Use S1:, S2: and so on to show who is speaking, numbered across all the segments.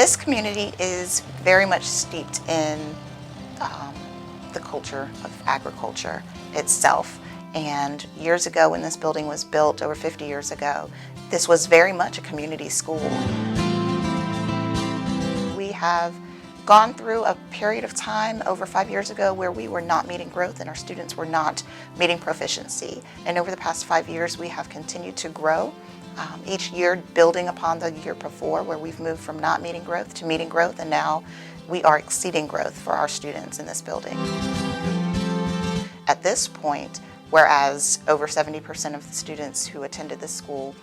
S1: This community is very much steeped in the culture of agriculture itself. And years ago, when this building was built, over 50 years ago, this was very much a community school. We have gone through a period of time over 5 years ago where we were not meeting growth and our students were not meeting proficiency. And over the past 5 years, we have continued to grow. Each year building upon the year before, where we've moved from not meeting growth to meeting growth, and now we are exceeding growth for our students in this building. At this point, whereas over 70% of the students who attended this school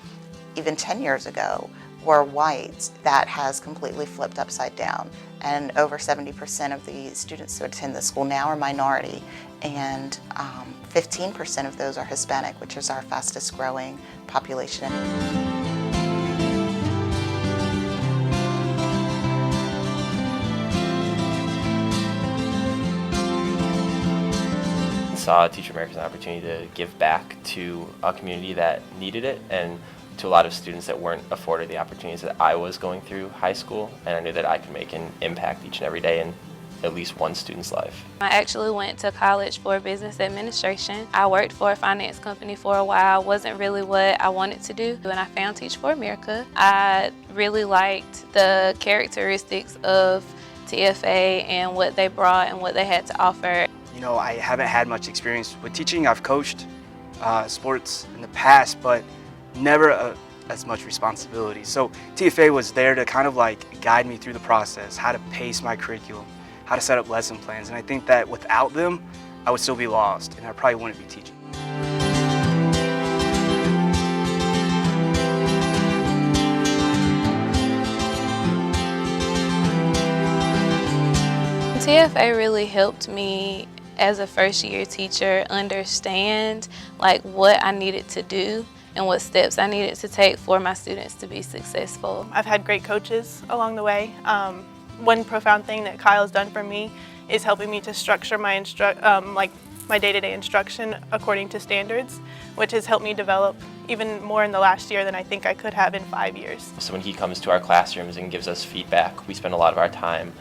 S1: even 10 years ago were white, that has completely flipped upside down. And over 70% of the students who attend the school now are minority, and 15% of those are Hispanic, which is our fastest growing population.
S2: Saw Teach America as an opportunity to give back to a community that needed it, and to a lot of students that weren't afforded the opportunities that I was going through high school, and I knew that I could make an impact each and every day in at least one student's life.
S3: I actually went to college for business administration. I worked for a finance company for a while. Wasn't really what I wanted to do, and I found Teach for America. I really liked the characteristics of TFA and what they brought and what they had to offer.
S4: You know, I haven't had much experience with teaching. I've coached sports in the past, but never as much responsibility. So TFA was there to kind of like guide me through the process, how to pace my curriculum, how to set up lesson plans. And I think that without them, I would still be lost and I probably wouldn't be teaching.
S3: TFA really helped me as a first-year teacher understand like what I needed to do and what steps I needed to take for my students to be successful.
S5: I've had great coaches along the way. One profound thing that Kyle's done for me is helping me to structure my my day-to-day instruction according to standards, which has helped me develop even more in the last year than I think I could have in 5 years.
S2: So when he comes to our classrooms and gives us feedback, we spend a lot of our time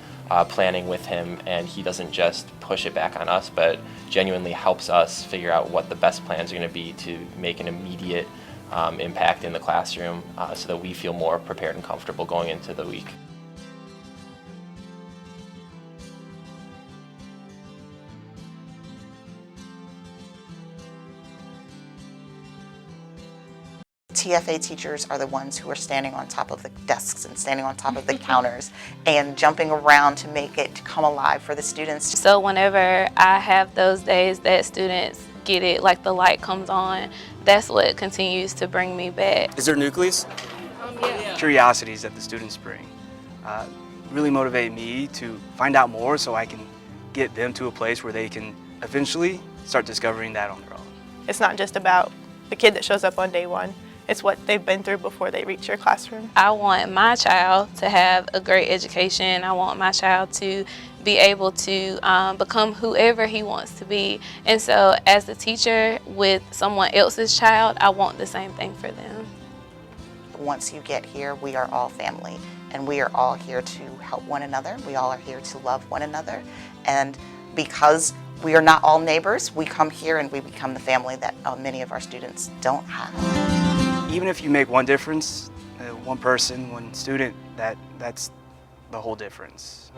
S2: planning with him, and he doesn't just push it back on us, but genuinely helps us figure out what the best plans are going to be to make an immediate impact in the classroom so that we feel more prepared and comfortable going into the week.
S1: TFA teachers are the ones who are standing on top of the desks and standing on top of the counters and jumping around to make it come alive for the students.
S3: So whenever I have those days that students get it, like the light comes on, that's what continues to bring me back.
S4: Is there nucleus?
S3: Yeah.
S4: Curiosities that the students bring really motivate me to find out more so I can get them to a place where they can eventually start discovering that on their own.
S5: It's not just about the kid that shows up on day one. It's what they've been through before they reach your classroom.
S3: I want my child to have a great education. I want my child to be able to become whoever he wants to be. And so as a teacher with someone else's child, I want the same thing for them.
S1: Once you get here, we are all family, and we are all here to help one another. We all are here to love one another. And because we are not all neighbors, we come here and we become the family that many of our students don't have.
S4: Even if you make one difference, one person, one student, that's the whole difference.